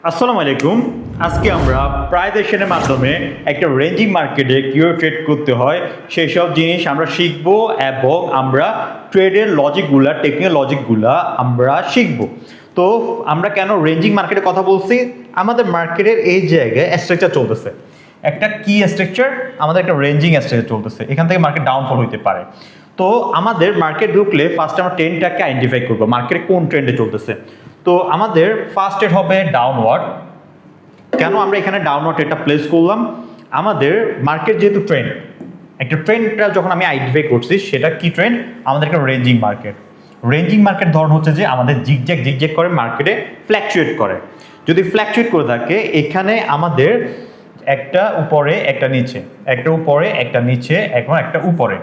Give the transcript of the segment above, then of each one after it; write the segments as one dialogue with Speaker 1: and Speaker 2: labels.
Speaker 1: আসসালামু আলাইকুম। আজকে আমরা প্রাইজেশনের মাধ্যমে একটা রেঞ্জিং মার্কেটে কীভাবে ট্রেড করতে হয় সেই সব জিনিস আমরা শিখব এবং আমরা ট্রেডের লজিকগুলা টেকনিক্যাল লজিকগুলা আমরা শিখব। তো আমরা কেন রেঞ্জিং মার্কেটে কথা বলছি? আমাদের মার্কেটের এই জায়গায় স্ট্রাকচার চলতেছে, একটা কি স্ট্রাকচার, আমাদের একটা রেঞ্জিং স্ট্রাকচার চলতেছে, এখান থেকে মার্কেট ডাউনফল হইতে পারে। তো আমাদের মার্কেট ঢুকলে ফার্স্ট আমরা ট্রেন্ডটাকে আইডেন্টিফাই করবো মার্কেটে কোন ট্রেন্ডে চলতেছে। তো আমাদের ফার্স্ট ট্রেড হবে ডাউনওয়ার্ড। কেন আমরা এখানে ডাউনওয়ার্ড এটা প্লেস করলাম? আমাদের মার্কেট যেহেতু ট্রেন্ড, একটা ট্রেন্ডটা যখন আমি আইডেন্টিফাই করছি সেটা কি ট্রেন্ড, আমাদের একটা রেঞ্জিং মার্কেট। রেঞ্জিং মার্কেট ধরন হচ্ছে যে আমাদের জিগজ্যাগ করে মার্কেটে ফ্ল্যাকচুয়েট করে। যদি ফ্ল্যাকচুয়েট করে থাকে এখানে আমাদের একটা উপরে একটা নিচে, একটা উপরে একটা নিচে, এখন একটা উপরে,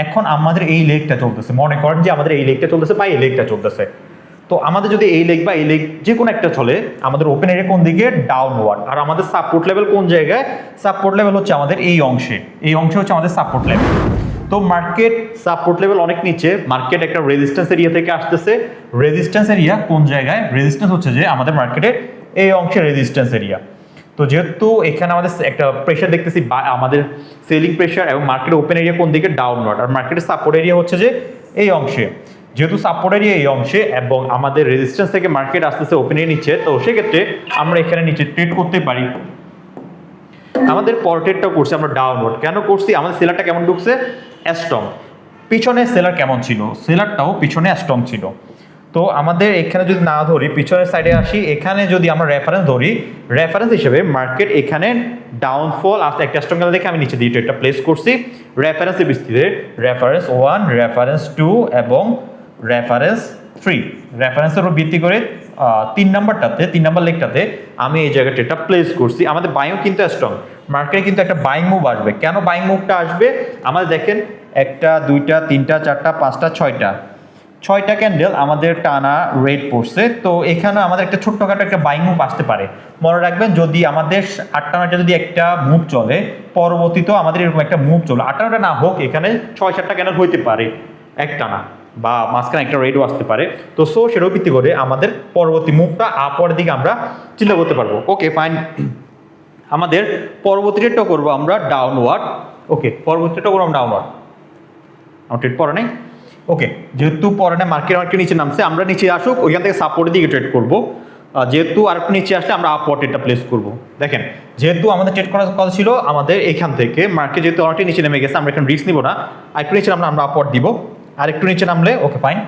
Speaker 1: এখন আমাদের এই লেগটা চলতেছে, মনে করেন যে আমাদের এই লেগটা চলতেছে বা এই লেগটা চলতেছে। তো আমাদের যদি এই লেগ বা এই লেগ যে কোনো একটা চলে, আমাদের ওপেন এরিয়া কোন দিকে, ডাউনওয়ার্ড। আর আমাদের সাপোর্ট লেভেল কোন জায়গায়? সাপোর্ট লেভেল হচ্ছে আমাদের এই অংশে, এই অংশে হচ্ছে আমাদের সাপোর্ট লেভেল। তো মার্কেট সাপোর্ট লেভেল অনেক নিচে, মার্কেট একটা রেজিস্ট্যান্স এরিয়া থেকে আসতেছে। রেজিস্ট্যান্স এরিয়া কোন জায়গায়? রেজিস্ট্যান্স হচ্ছে যে আমাদের মার্কেটের এই অংশে রেজিস্ট্যান্স এরিয়া। তো যেহেতু এখানে আমাদের একটা প্রেশার দেখতেছি বা আমাদের সেলিং প্রেশার, এবং মার্কেটের ওপেন এরিয়া কোন দিকে, ডাউনওয়ার্ড। আর মার্কেটের সাপোর্ট এরিয়া হচ্ছে যে এই অংশে, যেহেতু সাপোর্ট এরিয়া এই অংশে এবং আমাদের রেজিস্ট্যান্স থেকে মার্কেট আসতেছে ওপেন এরিয়া নিচে, তো সেক্ষেত্রে আমরা এখানে নিচে ট্রেড করতে পারি। আমাদের পর ট্রেডটাও করছি আমরা ডাউনওয়ার্ড। কেন করছি? আমাদের সেলারটা কেমন ঢুকছে? স্ট্রং। পিছনে সেলার কেমন ছিল? সেলারটাও পিছনে স্ট্রং ছিল। তো আমাদের এখানে যদি না ধরি, পিছনের সাইডে আসি, এখানে যদি আমরা রেফারেন্স ধরি, রেফারেন্স হিসেবে মার্কেট এখানে ডাউনফল আসতে একটা স্ট্রং গেল দেখে আমি নিচে দিয়ে ট্রেডটা প্লেস করছি। রেফারেন্সের ভিত্তিতে রেফারেন্স 1, রেফারেন্স 2 এবং রেফারেন্স 3, রেফারেন্সের উপর ভিত্তি করে 3 নাম্বার লেগটাতে আমি এই জায়গায় ট্রেডটা প্লেস করছি। আমাদের বাইংও কিন্তু স্ট্রং, মার্কেটে কিন্তু একটা বাইং মুভ আসবে। কেন বাইং মুভটা আসবে? আমাদের দেখেন একটা, দুইটা, তিনটা, চারটা, পাঁচটা, ছয়টা ক্যান্ডেল আমাদের টানা রেড পড়ছে। তো এখানে আমাদের একটা ছোট্টখাটো একটা বাইং মুভ আসতে পারে। মনে রাখবেন, যদি আমাদের 8টা যদি একটা মুভ চলে, পরবর্তীতেও আমাদের এরকম একটা মুভ চলে, 8টা না হোক, এখানে 6-7টা ক্যান্ডেল হইতে পারে একটানা, বা মাঝখানে একটা রেডও আসতে পারে। তো সেটাও ভিত্তি করে আমাদের পরবর্তী মুভটা আপওয়ার্ড দিকে আমরা চিন্তা করতে পারবো। ওকে ফাইন, আমাদের পরবর্তী ট্রেডটা করবো আমরা ডাউনওয়ার্ড। ওকে, পরবর্তী ট্রেডটা করবো আমরা ডাউনওয়ার্ড। আমার ট্রেড পরে নেই। ওকে, যেহেতু পরে না, মার্কেট নিচে নামছে, আমরা নিচে আসুক, ওইখান থেকে সাপোর্টের দিকে ট্রেড করবো। যেহেতু আর একটু নিচে আসলে আমরা আপওয়ার্ড ট্রেডটা প্লেস করবো। দেখেন, যেহেতু আমাদের ট্রেড করার কথা ছিল আমাদের এখান থেকে, মার্কেট যেহেতু অনেকটা নিচে নেমে গেছে, আমরা এখানে রিস্ক নিব না, আর একটু নিচে আমরা আপওয়ার্ড দিব। আর একটু নিচে নামলে ওকে ফাইন,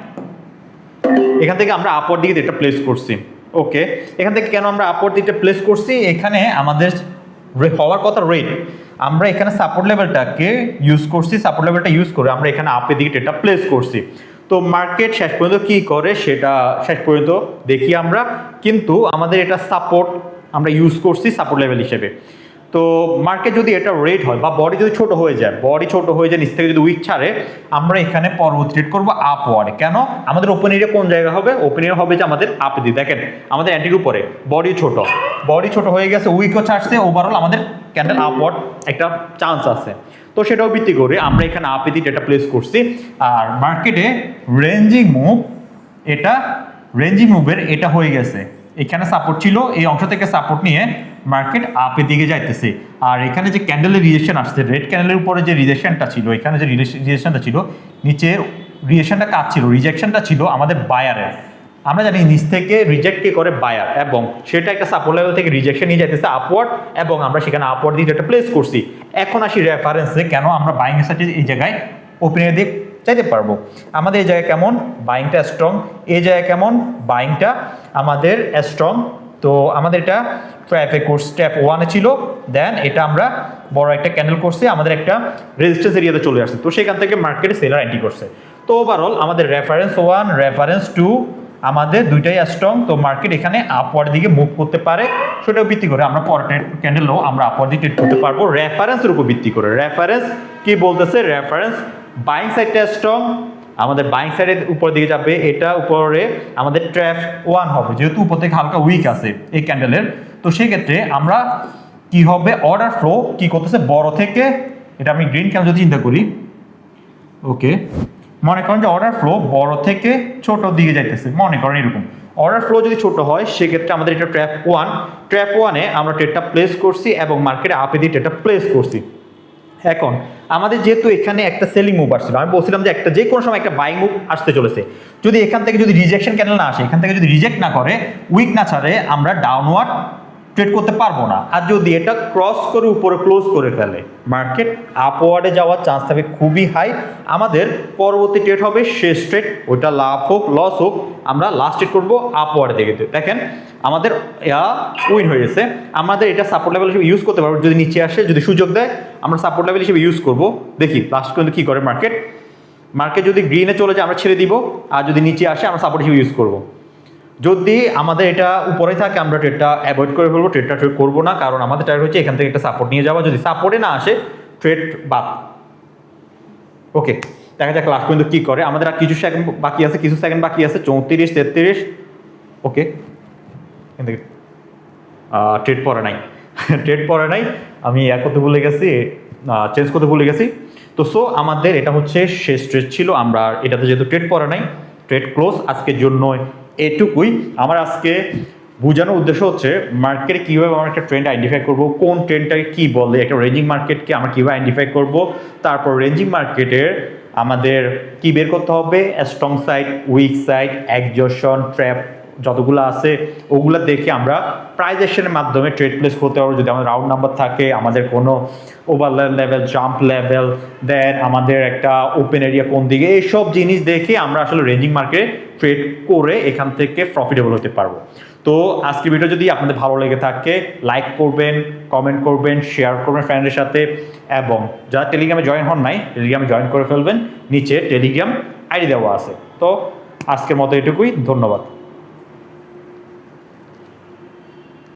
Speaker 1: এখান থেকে আমরা আপওয়ার্ড দিকে এটা প্লেস করছি। ওকে, এখান থেকে কেন আমরা আপওয়ার্ড দিকে প্লেস করছি? এখানে আমাদের হওয়ার কথা রেট, আমরা এখানে সাপোর্ট লেভেলটাকে ইউজ করছি, সাপোর্ট লেভেলটা ইউজ করে আমরা এখানে আপের দিকে এটা প্লেস করছি। তো মার্কেট শেষ পর্যন্ত কি করে সেটা শেষ পর্যন্ত দেখি আমরা, কিন্তু আমাদের এটা সাপোর্ট আমরা ইউজ করছি সাপোর্ট লেভেল হিসেবে। তো মার্কেট যদি এটা রেট হয় বা বডি যদি ছোট হয়ে যায়, নিচ থেকে যদি উইক ছাড়ে, আমরা এখানে পরবর্তী ট্রেড করবো আপওয়ার্ড। কেন? আমাদের ওপেন এরিয়া কোন জায়গা হবে? ওপেন এরিয়া হবে যে আমাদের আপে দিয়ে, দেখেন আমাদের অ্যান্টির উপরে বডি ছোট হয়ে গেছে, উইকও ছাড়ছে, ওভারঅল আমাদের ক্যান্ডেল আপওয়ার্ড একটা চান্স আছে। তো সেটাও ভিত্তি করে আমরা এখানে আপে দিয়ে এটা প্লেস করছি। আর মার্কেটে রেঞ্জিং মুভের এটা হয়ে গেছে, এখানে সাপোর্ট ছিল, এই অংশ থেকে সাপোর্ট নিয়ে মার্কেট আপের দিকে যাইতেছে। আর এখানে যে ক্যান্ডেলের রিজেকশন আসছে, রেড ক্যান্ডেলের উপরে যে রিজেকশনটা ছিল, এখানে যে রিজেকশনটা ছিল, নিচে রিজেকশনটা কাজ ছিল, রিজেকশনটা ছিল আমাদের বায়ারের। আমরা জানি নিচ থেকে রিজেক্ট কে করে বায়ার, এবং সেটা একটা সাপোর্ট লেভেল থেকে রিজেকশন নিয়ে যাইতেছে আপওয়ার্ড, এবং আমরা সেখানে আপওয়ার্ড দিয়ে একটা প্লেস করছি। এখন আসি রেফারেন্সে, কেন আমরা বাইং এর সাথে এই জায়গায় ওপেনের দিক চাইতে পারবো। আমাদের এই জায়গায় কেমন বাইংটা স্ট্রং, এই জায়গায় কেমন বাইংটা আমাদের স্ট্রং। তো আমাদের এটা ট্র্যাপে কোর্স স্টেপ 1 ছিল, দেন এটা আমরা বড় একটা ক্যান্ডেল করছি, আমাদের একটা রেজিস্ট্যান্স এরিয়াতে চলে আসছে। তো সেখান থেকে মার্কেটে সেলার এন্ট্রি করছে। তো ওভারঅল আমাদের রেফারেন্স 1, রেফারেন্স 2 আমাদের দুইটাই স্ট্রং। তো মার্কেট এখানে আপওয়ার্ড দিকে মুভ করতে পারে, সেটাও ভিত্তি করে আমরা পরের ক্যান্ডেলও আমরা আপওয়ার্ড দিকে ট্রেড করতে পারবো রেফারেন্সের উপর ভিত্তি করে। রেফারেন্স কি বলতেছে? রেফারেন্স বাইং সাইডটা স্ট্রং, আমাদের বাইং সাইডের উপর দিকে যাবে, এটা উপরে আমাদের ট্র্যাপ 1 হবে, যেহেতু উপর থেকে হালকা উইক আছে এই ক্যান্ডেলের। তো সেই ক্ষেত্রে আমরা কি হবে, অর্ডার ফ্লো কি করতেছে, বড় থেকে, এটা আমি গ্রিন ক্যান্ডেল যদি চিন্তা করি, ওকে, মনে করেন যে অর্ডার ফ্লো বড় থেকে ছোট দিকে যাইতেছে, মনে করেন এরকম অর্ডার ফ্লো যদি ছোট হয় সেক্ষেত্রে আমাদের এটা ট্র্যাপ ওয়ানে আমরা ট্রেডটা প্লেস করছি এবং মার্কেটে আপে দিয়ে ট্রেডটা প্লেস করছি। এখন আমাদের যেহেতু এখানে একটা সেলিং মুভ আসছিল, আমি বলছিলাম যে একটা যে কোনো সময় একটা বাইং মুভ আসতে চলেছে, যদি এখান থেকে যদি রিজেকশন ক্যান্ডেল না আসে, এখান থেকে যদি রিজেক্ট না করে, উইক না ছাড়ে, আমরা ডাউনওয়ার্ড ট্রেড করতে পারবো না। আর যদি এটা ক্রস করে উপরে ক্লোজ করে ফেলে, মার্কেট আপওয়ার্ডে যাওয়ার চান্স থাকে খুবই হাই। আমাদের পরবর্তী ট্রেড হবে শেষ ট্রেড, ওইটা লাভ হোক লস হোক, আমরা লাস্ট ট্রেড করবো আপওয়ার্ডে দেখে। দেখেন আমাদের উইন হয়ে গেছে। আমাদের এটা সাপোর্ট লেভেল হিসেবে ইউজ করতে পারবো, যদি নিচে আসে, যদি সুযোগ দেয় আমরা সাপোর্ট লেভেল হিসেবে ইউজ করবো। দেখি লাস্ট পর্যন্ত কী করে মার্কেট যদি গ্রিনে চলে যায় আমরা ছেড়ে দিব, আর যদি নিচে আসে আমরা সাপোর্ট হিসেবে ইউজ করবো। যদি আমাদের এটা উপরে থাকে আমরা ট্রেডটা অ্যাভয়েড করে ফেলবো, ট্রেড করবো না, কারণ আমাদের টার্গেট হচ্ছে এখান থেকে একটা সাপোর্ট নিয়ে যাওয়া। যদি সাপোর্টে না আসে ট্রেড বাদ। ওকে, দেখা যাক লাস্ট পর্যন্ত কী করে। আমাদের আর কিছু সেকেন্ড বাকি আছে, 34, 33। ওকে, ট্রেড পরে নাই, আমি করতে ভুলে গেছি, চেঞ্জ করতে ভুলে গেছি। তো আমাদের এটা হচ্ছে শেষ ট্রেড ছিল। আমরা এটাতে যেহেতু ট্রেড পরে নাই, ট্রেড ক্লোজ। আজকের জন্য এটুকুই। আমার আজকে বোঝানোর উদ্দেশ্য হচ্ছে মার্কেটে কীভাবে আমরা একটা ট্রেন্ড আইডেন্টিফাই করবো, কোন ট্রেন্ডটাকে কী বলে, একটা রেঞ্জিং মার্কেটকে আমরা কীভাবে আইডেন্টিফাই করবো, তারপর রেঞ্জিং মার্কেটের আমাদের কি বের করতে হবে, strong side, weak side, exhaustion, trap যতগুলো আছে ওগুলো দেখে আমরা প্রাইস অ্যাকশনের মাধ্যমে ট্রেড প্লেস করতে পারবো। যদি আমাদের রাউন্ড নাম্বার থাকে, আমাদের কোনো ওভারল্যান্ড লেভেল, জাম্প লেভেল, দেন আমাদের একটা ওপেন এরিয়া কোন দিকে, এইসব জিনিস দেখে আমরা আসলে রেঞ্জিং মার্কেটে ট্রেড করে এখান থেকে প্রফিটেবল হতে পারবো। তো আজকের ভিডিও যদি আপনাদের ভালো লেগে থাকে, লাইক করবেন, কমেন্ট করবেন, শেয়ার করবেন ফ্রেন্ডের সাথে, এবং যারা টেলিগ্রামে জয়েন হন নাই টেলিগ্রামে জয়েন করে ফেলবেন, নিচে টেলিগ্রাম আইডি দেওয়া আছে। তো আজকের মতো এটুকুই, ধন্যবাদ।